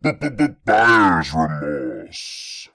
Buyer's Remorse.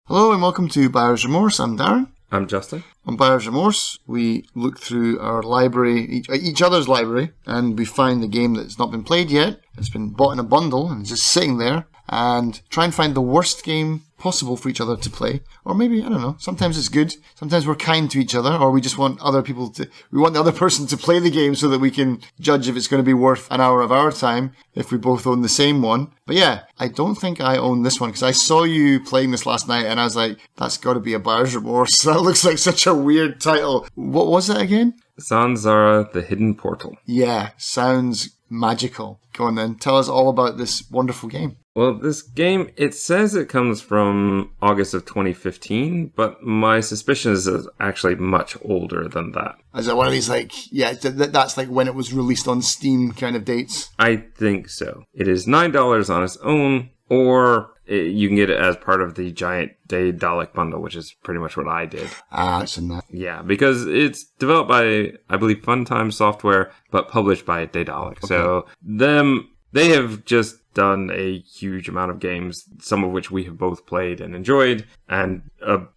Hello and welcome to Buyer's Remorse. I'm Darren. I'm Justin. On Buyer's Remorse, we look through our library, each other's library, and we find a game that's not been played yet. It's been bought in a bundle and it's just sitting there, and try and find the worst game possible for each other to play. Or maybe, I don't know, sometimes it's good, sometimes we're kind to each other, or we just want we want the other person to play the game so that we can judge if it's going to be worth an hour of our time if we both own the same one. But yeah, I don't think I own this one because I saw you playing this last night and I was like, that's got to be a Buyer's Remorse. That looks like such a weird title. What was it again? Zanzarah, the Hidden Portal. Yeah, sounds magical. Go on then, tell us all about this wonderful game. Well, this game, it says it comes from August of 2015, but my suspicion is it's actually much older than that. Is it one of these, that's like when it was released on Steam kind of dates? I think so. It is $9 on its own, or you can get it as part of the giant Daedalic bundle, which is pretty much what I did. It's in that. Yeah, because it's developed by, I believe, Funtime Software, but published by Daedalic. Okay. So they have just done a huge amount of games, some of which we have both played and enjoyed. And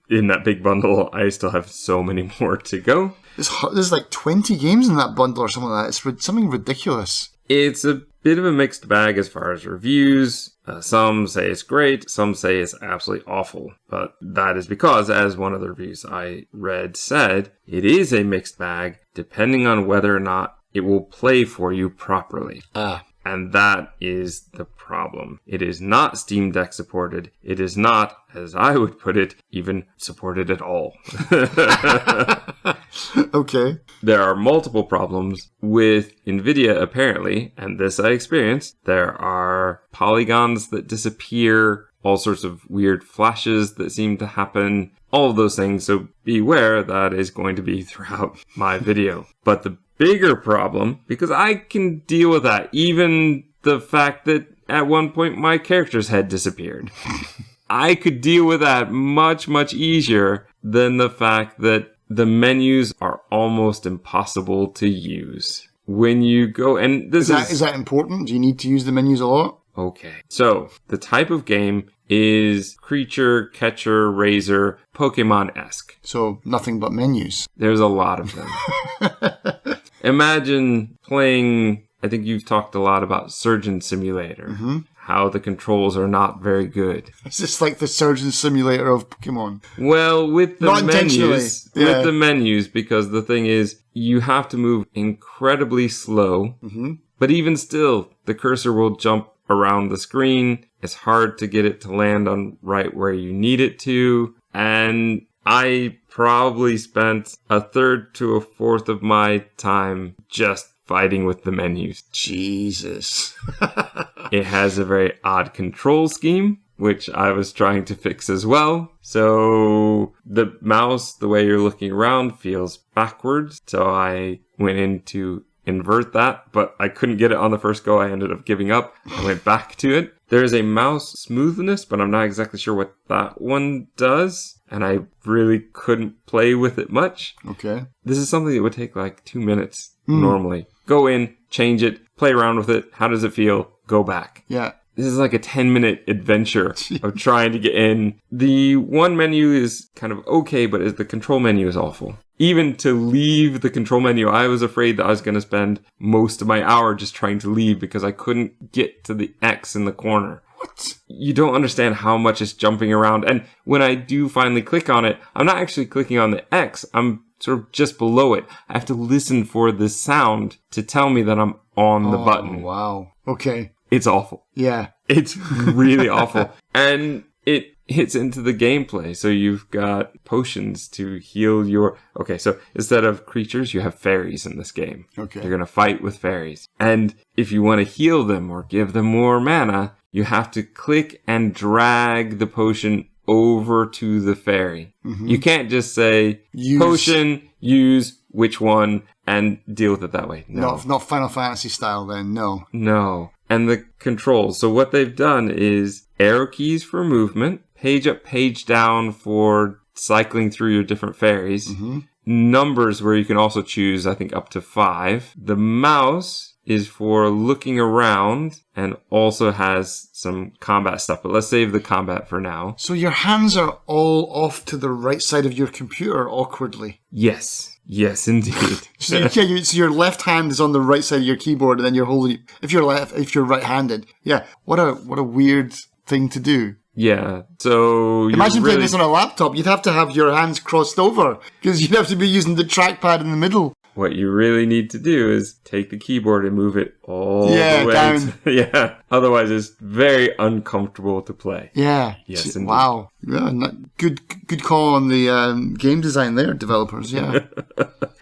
in that big bundle, I still have so many more to go. There's like 20 games in that bundle or something like that. It's something ridiculous. It's a bit of a mixed bag as far as reviews. Some say it's great, some say it's absolutely awful. But that is because, as one of the reviews I read said, it is a mixed bag depending on whether or not it will play for you properly. And that is the problem. It is not Steam Deck supported. It is not, as I would put it, even supported at all. Okay. There are multiple problems with NVIDIA, apparently, and this I experienced. There are polygons that disappear, all sorts of weird flashes that seem to happen, all of those things. So beware, that is going to be throughout my video. But the bigger problem, because I can deal with that, even the fact that at one point my character's head disappeared. I could deal with that much, much easier than the fact that the menus are almost impossible to use. When you go, and is that important? Do you need to use the menus a lot? Okay. So, the type of game is creature, catcher, raiser, Pokemon-esque. So, nothing but menus. There's a lot of them. Imagine playing, I think you've talked a lot about Surgeon Simulator. Mm-hmm. How the controls are not very good. It's just like the Surgeon Simulator of Pokemon. Well, with the not menus, yeah. With the menus, because the thing is, you have to move incredibly slow. Mm-hmm. But even still, the cursor will jump around the screen. It's hard to get it to land on right where you need it to. And I probably spent a third to a fourth of my time just fighting with the menus. Jesus. It has a very odd control scheme, which I was trying to fix as well. So the mouse, the way you're looking around, feels backwards. So I went in to invert that, but I couldn't get it on the first go. I ended up giving up. I went back to it. There is a mouse smoothness, but I'm not exactly sure what that one does. And I really couldn't play with it much. Okay. This is something that would take like 2 minutes normally. Go in, change it, play around with it. How does it feel? Go back. Yeah. This is like a 10-minute adventure of trying to get in. The one menu is kind of okay, but the control menu is awful. Even to leave the control menu, I was afraid that I was going to spend most of my hour just trying to leave because I couldn't get to the X in the corner. What? You don't understand how much it's jumping around. And when I do finally click on it, I'm not actually clicking on the X. I'm sort of just below it. I have to listen for the sound to tell me that I'm on the button. Wow. Okay. It's awful. Yeah. It's really awful. And it hits into the gameplay. So you've got potions to heal your... Okay, so instead of creatures, you have fairies in this game. Okay. You're going to fight with fairies. And if you want to heal them or give them more mana, you have to click and drag the potion over to the fairy. Mm-hmm. You can't just say, potion, use, which one, and deal with it that way. No. Not Final Fantasy style then, no. No. And the controls. So what they've done is arrow keys for movement, page up, page down for cycling through your different fairies, numbers where you can also choose, I think, up to 5. The mouse is for looking around and also has some combat stuff. But let's save the combat for now. So your hands are all off to the right side of your computer awkwardly. Yes. Yes, indeed. So your left hand is on the right side of your keyboard, and then you're holding. If you're right-handed, yeah. What a weird thing to do. Yeah. So imagine playing this on a laptop. You'd have to have your hands crossed over because you'd have to be using the trackpad in the middle. What you really need to do is take the keyboard and move it all the way down. Yeah. Otherwise, it's very uncomfortable to play. Yeah. Yes, indeed. Wow. Yeah, good call on the game design there, developers. Yeah.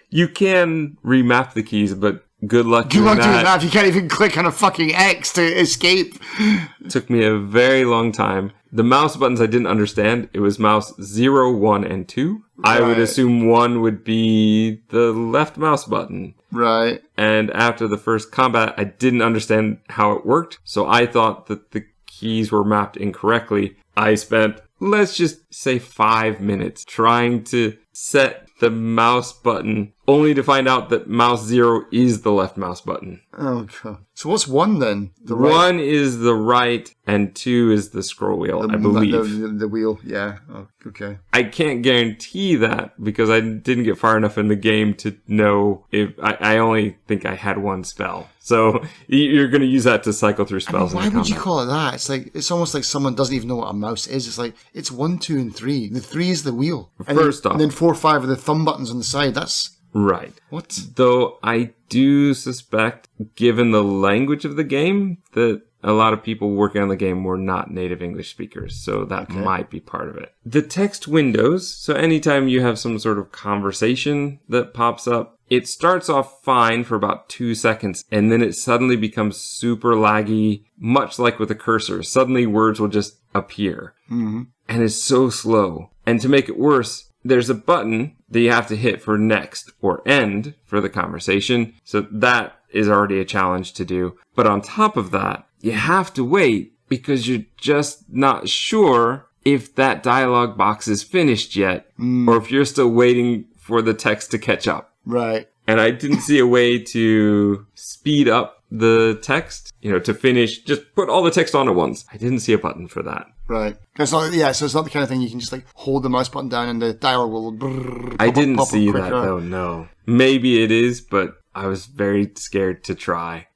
You can remap the keys, but good luck doing that. You can't even click on a fucking X to escape. It took me a very long time. The mouse buttons I didn't understand. It was mouse 0, 1, and 2. Right. I would assume 1 would be the left mouse button. Right. And after the first combat, I didn't understand how it worked. So I thought that the keys were mapped incorrectly. I spent, let's just say 5 minutes trying to set the mouse button, only to find out that mouse 0 is the left mouse button. Oh, God. So what's 1 then? The right? 1 is the right, and 2 is the scroll wheel, I believe. The wheel, yeah. Oh, okay. I can't guarantee that because I didn't get far enough in the game to know if... I only think I had 1 spell. So you're going to use that to cycle through spells. Why would you call it that? It's almost like someone doesn't even know what a mouse is. It's like, it's 1, 2, and 3. The 3 is the wheel. First off. And then 4, 5 are the thumb buttons on the side. That's... Right. What? Though I do suspect, given the language of the game, that a lot of people working on the game were not native English speakers, so that might be part of it. The text windows, so anytime you have some sort of conversation that pops up, it starts off fine for about 2 seconds, and then it suddenly becomes super laggy, much like with a cursor. Suddenly words will just appear. Mm-hmm. And it's so slow. And to make it worse, there's a button that you have to hit for next or end for the conversation. So that is already a challenge to do. But on top of that, you have to wait because you're just not sure if that dialogue box is finished yet or if you're still waiting for the text to catch up. Right. And I didn't see a way to speed up the text, to finish, just put all the text on at once. I didn't see a button for that. Right. So it's not the kind of thing you can just hold the mouse button down and the dialogue will... I didn't see that though, no. Maybe it is, but I was very scared to try.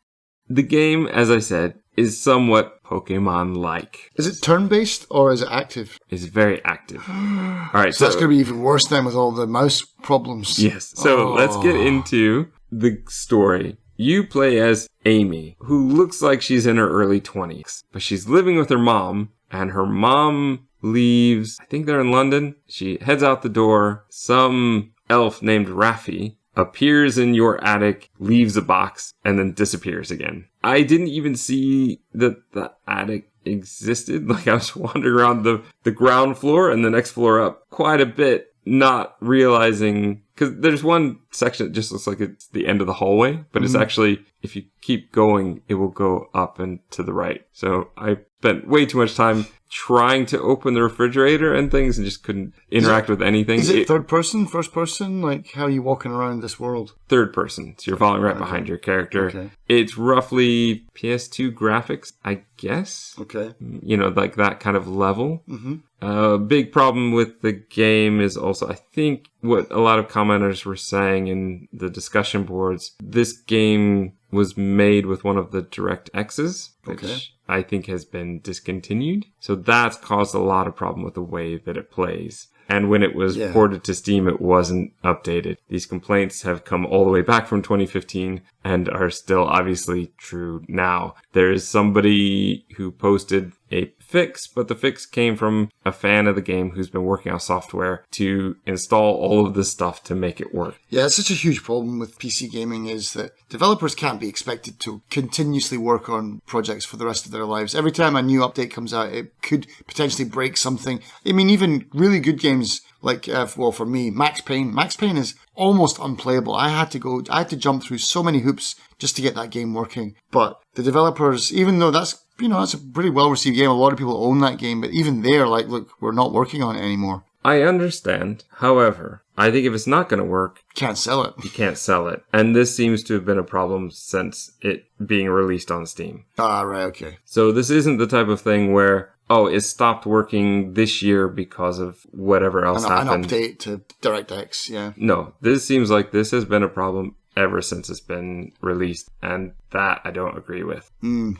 The game, as I said, is somewhat Pokemon-like. Is it turn-based or is it active? It's very active. All right, so that's going to be even worse then with all the mouse problems. Yes. So let's get into the story. You play as Amy, who looks like she's in her early 20s, but she's living with her mom, and her mom leaves, I think they're in London. She heads out the door. Some elf named Raffi appears in your attic, leaves a box, and then disappears again. I didn't even see that the attic existed. Like, I was wandering around the ground floor and the next floor up quite a bit, not realizing... Because there's one section that just looks like it's the end of the hallway, but it's actually, if you keep going, it will go up and to the right. So I spent way too much time trying to open the refrigerator and things and just couldn't interact with anything. Is it third person, first person? Like, how are you walking around this world? Third person. So you're following right behind your character. Okay. It's roughly PS2 graphics, I guess. Okay. Like that kind of level. Mm-hmm. A big problem with the game is also, I think, what a lot of commenters were saying in the discussion boards. This game was made with one of the DirectX's, which I think has been discontinued. So that's caused a lot of problem with the way that it plays. And when it was ported to Steam, it wasn't updated. These complaints have come all the way back from 2015 and are still obviously true now. There is somebody who posted a fix, but the fix came from a fan of the game who's been working on software to install all of this stuff to make it work. Yeah, it's such a huge problem with PC gaming is that developers can't be expected to continuously work on projects for the rest of their lives. Every time a new update comes out, it could potentially break something. I mean, even really good games like, for me, Max Payne. Max Payne is almost unplayable. I had to jump through so many hoops just to get that game working. But the developers, even though that's a pretty well-received game, a lot of people own that game, but even they're like, look, we're not working on it anymore. I understand. However, I think if it's not going to work, Can't sell it. you can't sell it. And this seems to have been a problem since it being released on Steam. Ah, right, okay. So this isn't the type of thing where, oh, it stopped working this year because of whatever else happened. An update to DirectX, yeah. No, this seems like this has been a problem ever since it's been released, and that I don't agree with.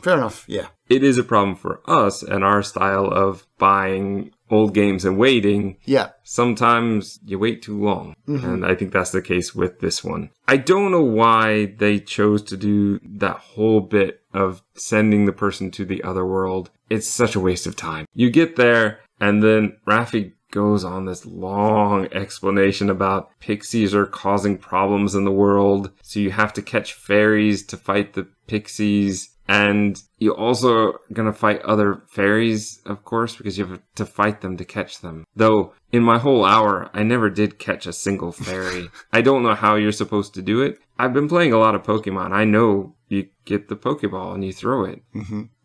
Fair enough, yeah. It is a problem for us and our style of buying old games and waiting. Yeah. Sometimes you wait too long, and I think that's the case with this one. I don't know why they chose to do that whole bit of sending the person to the other world. It's such a waste of time. You get there, and then Raffi goes on this long explanation about pixies are causing problems in the world, so you have to catch fairies to fight the pixies, and you also are going to fight other fairies, of course, because you have to fight them to catch them. Though, in my whole hour, I never did catch a single fairy. I don't know how you're supposed to do it. I've been playing a lot of Pokemon. I know you get the Pokeball and you throw it.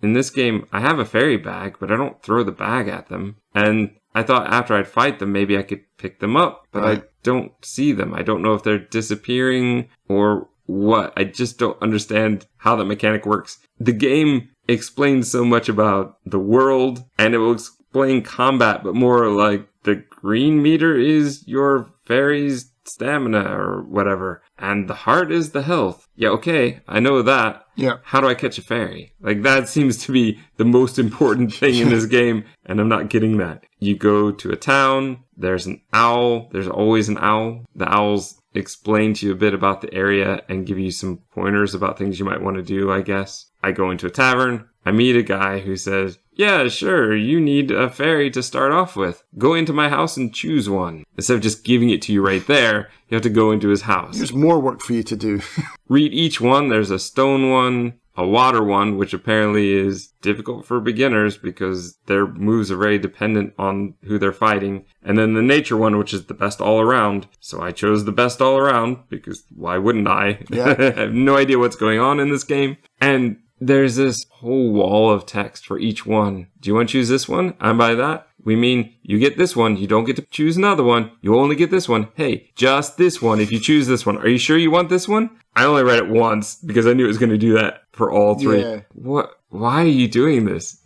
In this game, I have a fairy bag, but I don't throw the bag at them. And I thought after I'd fight them, maybe I could pick them up, but I don't see them. I don't know if they're disappearing or what. I just don't understand how that mechanic works. The game explains so much about the world, and it will explain combat, but more like the green meter is your fairy's stamina or whatever, and the heart is the health. Yeah, okay, I know that. Yeah. How do I catch a fairy? Like, that seems to be the most important thing in this game, and I'm not getting that. You go to a town, there's an owl, there's always an owl. The owls explain to you a bit about the area and give you some pointers about things you might want to do, I guess. I go into a tavern, I meet a guy who says, yeah, sure, you need a fairy to start off with. Go into my house and choose one. Instead of just giving it to you right there, you have to go into his house. There's more work for you to do. Read each one. There's a stone one, a water one, which apparently is difficult for beginners because their moves are very dependent on who they're fighting. And then the nature one, which is the best all around. So I chose the best all around because why wouldn't I? Yeah. I have no idea what's going on in this game. And there's this whole wall of text for each one. Do you want to choose this one? And by that, we mean you get this one. You don't get to choose another one. You only get this one. Hey, just this one if you choose this one. Are you sure you want this one? I only read it once because I knew it was going to do that for all three. Yeah. What? Why are you doing this?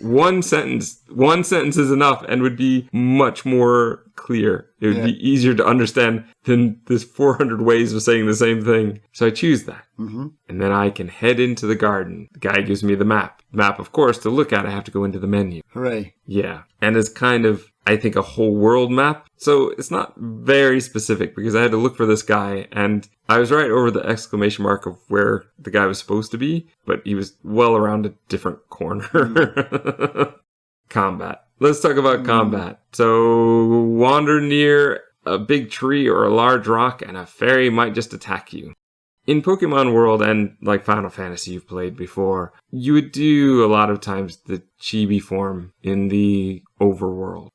One sentence is enough and would be much more clear. It would be easier to understand than this 400 ways of saying the same thing. So I choose that. And then I can head into the garden. The guy gives me the map. Map, of course, to look at, I have to go into the menu. Hooray. Yeah. And it's kind of, I think, a whole world map. So it's not very specific because I had to look for this guy and I was right over the exclamation mark of where the guy was supposed to be, but he was well around a different corner. Combat. Let's talk about combat. So wander near a big tree or a large rock and a fairy might just attack you. In Pokemon World and like Final Fantasy you've played before, you would do a lot of times the chibi form in the overworld.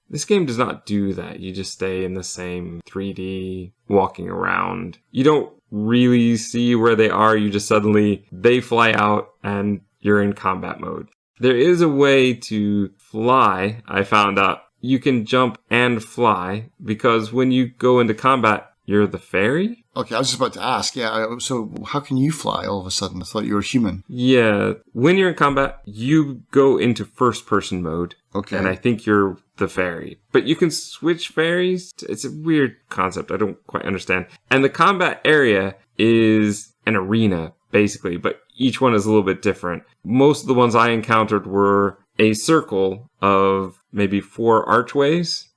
This game does not do that. You just stay in the same 3D, walking around. You don't really see where they are. You just suddenly, they fly out and you're in combat mode. There is a way to fly, I found out. You can jump and fly because when you go into combat, you're the fairy? Okay, I was just about to ask. Yeah, so how can you fly all of a sudden? I thought you were human. Yeah, when you're in combat, you go into first-person mode. Okay. And I think you're the fairy. But you can switch fairies. It's a weird concept. I don't quite understand. And the combat area is an arena, basically, but each one is a little bit different. Most of the ones I encountered were a circle of maybe 4 archways.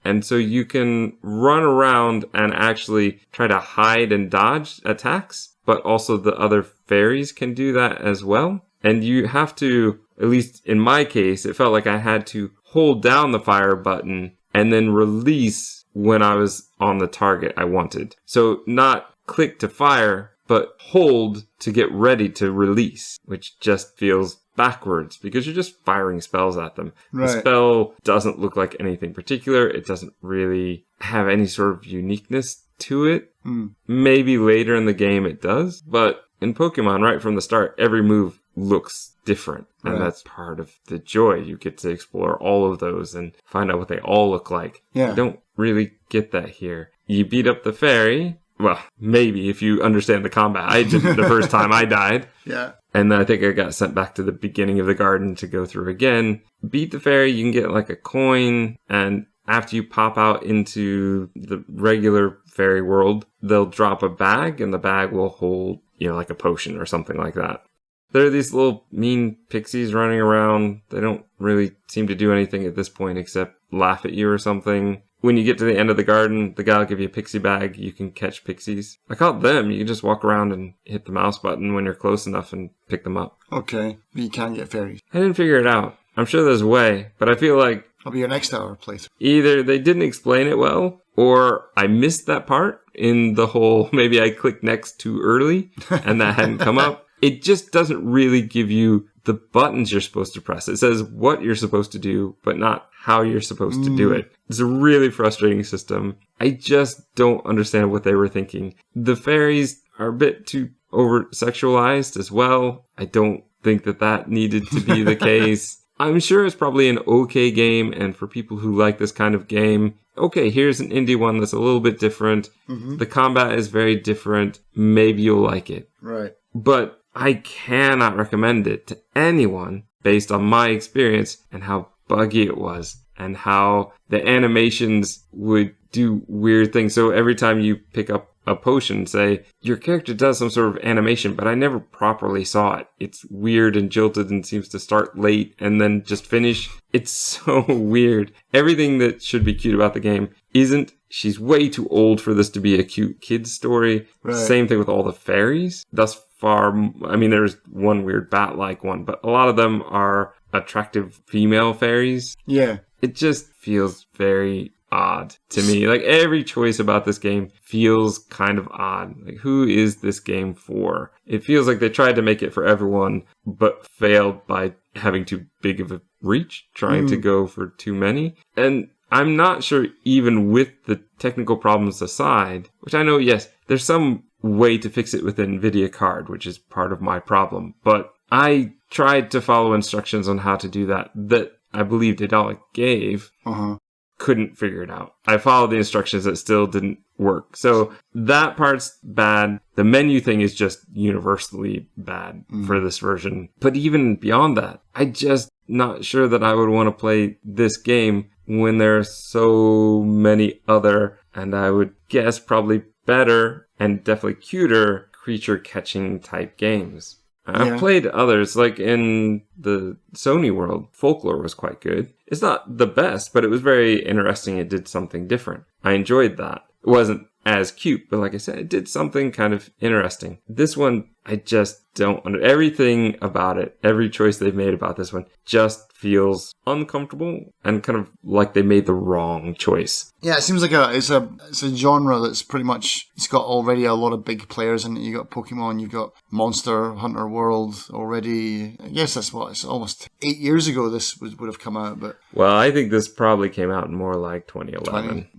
And so you can run around and actually try to hide and dodge attacks, but also the other fairies can do that as well. And you have to, at least in my case, it felt like I had to hold down the fire button and then release when I was on the target I wanted. So not click to fire, but hold to get ready to release, which just feels backwards because you're just firing spells at them. Right. The spell doesn't look like anything particular. It doesn't really have any sort of uniqueness to it. Maybe later in the game it does, but in Pokemon, right from the start, every move looks different. And that's part of the joy. You get to explore all of those and find out what they all look like. Yeah. You don't really get that here. You beat up the fairy. Well, maybe if you understand the combat. I didn't the first time I died. Yeah. And then I think I got sent back to the beginning of the garden to go through again. Beat the fairy, you can get like a coin, and after you pop out into the regular fairy world, they'll drop a bag, and the bag will hold, like a potion or something like that. There are these little mean pixies running around. They don't really seem to do anything at this point except laugh at you or something. When you get to the end of the garden, the guy will give you a pixie bag. You can catch pixies. I caught them. You can just walk around and hit the mouse button when you're close enough and pick them up. Okay, but you can't get fairies. I didn't figure it out. I'm sure there's a way, but I feel like I'll be your next hour playthrough. either they didn't explain it well, or I missed that part in the whole, maybe I clicked next too early and that hadn't come up. It just doesn't really give you the buttons you're supposed to press. It says what you're supposed to do, but not how you're supposed to do it. It's a really frustrating system. I just don't understand what they were thinking. The fairies are a bit too over-sexualized as well. I don't think that needed to be the case. I'm sure it's probably an okay game, and for people who like this kind of game, okay, here's an indie one that's a little bit different. Mm-hmm. The combat is very different. Maybe you'll like it. Right. But I cannot recommend it to anyone based on my experience and how buggy it was and how the animations would do weird things. So every time you pick up a potion, say, your character does some sort of animation, but I never properly saw it. It's weird and jilted and seems to start late and then just finish. It's so weird. Everything that should be cute about the game isn't. She's way too old for this to be a cute kid's story. Right. Same thing with all the fairies. Thus far, I mean, there's one weird bat-like one, but a lot of them are attractive female fairies. Yeah. It just feels very odd to me. Like, every choice about this game feels kind of odd. Like, who is this game for? It feels like they tried to make it for everyone, but failed by having too big of a reach, trying to go for too many. And I'm not sure, even with the technical problems aside, which I know, yes, there's some way to fix it with an NVIDIA card, which is part of my problem. But I tried to follow instructions on how to do that I believe Daedalic gave. Couldn't figure it out. I followed the instructions that still didn't work. So that part's bad. The menu thing is just universally bad for this version. But even beyond that, I just not sure that I would want to play this game when there are so many other, and I would guess probably better and definitely cuter creature catching type games. I've played others, like in the Sony world, Folklore was quite good. It's not the best, but it was very interesting. It did something different. I enjoyed that. It wasn't as cute, but like I said, it did something kind of interesting. This one, I just don't everything about it, every choice they've made about this one just feels uncomfortable and kind of like they made the wrong choice. Yeah, it seems like it's a genre that's pretty much, it's got already a lot of big players in it. You got Pokemon, you've got Monster Hunter World already. I guess that's what, it's almost 8 years ago this would have come out, but well, I think this probably came out in more like 2011.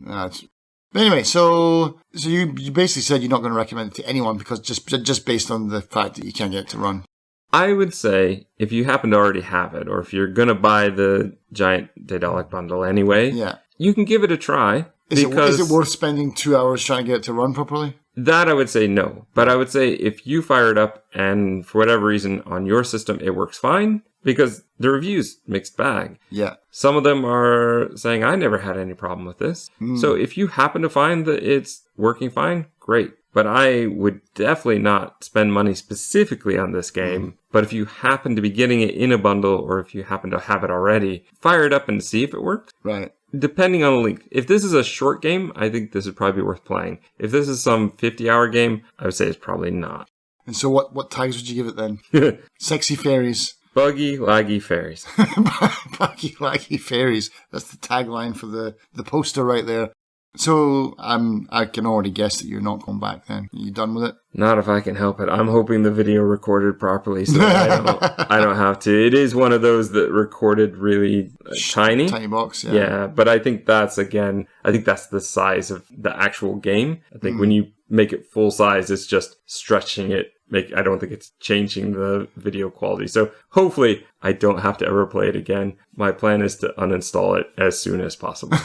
But anyway, so you basically said you're not going to recommend it to anyone because just based on the fact that you can't get it to run. I would say if you happen to already have it, or if you're going to buy the giant Daedalic bundle anyway, you can give it a try. Is it worth spending 2 hours trying to get it to run properly? That I would say no. But I would say if you fire it up and for whatever reason on your system it works fine, because the reviews, mixed bag. Yeah. Some of them are saying, I never had any problem with this. So if you happen to find that it's working fine, great. But I would definitely not spend money specifically on this game. But if you happen to be getting it in a bundle, or if you happen to have it already, fire it up and see if it works. Right. Depending on the length. If this is a short game, I think this would probably be worth playing. If this is some 50-hour game, I would say it's probably not. And so what tags would you give it then? Sexy fairies. Buggy, laggy fairies. Buggy, laggy fairies. That's the tagline for the poster right there. So I can already guess that you're not going back then. Are you done with it? Not if I can help it. I'm hoping the video recorded properly so I don't have to. It is one of those that recorded really tiny. Tiny box, yeah. Yeah, but I think that's the size of the actual game. I think when you make it full size, it's just stretching it I don't think it's changing the video quality. So hopefully I don't have to ever play it again. My plan is to uninstall it as soon as possible.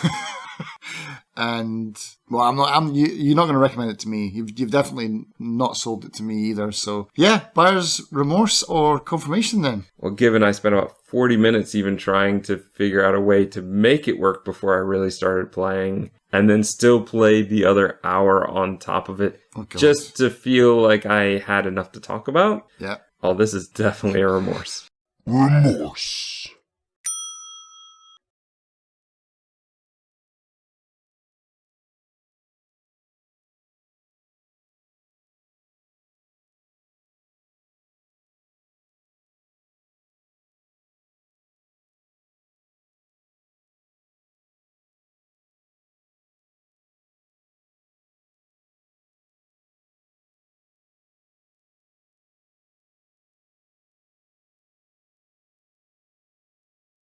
And well, you're not going to recommend it to me. You've definitely not sold it to me either. So yeah, buyer's remorse or confirmation then. Well, given I spent about 40 minutes even trying to figure out a way to make it work before I really started playing, and then still played the other hour on top of it, just to feel like I had enough to talk about. Yeah. Oh, this is definitely a remorse. Remorse.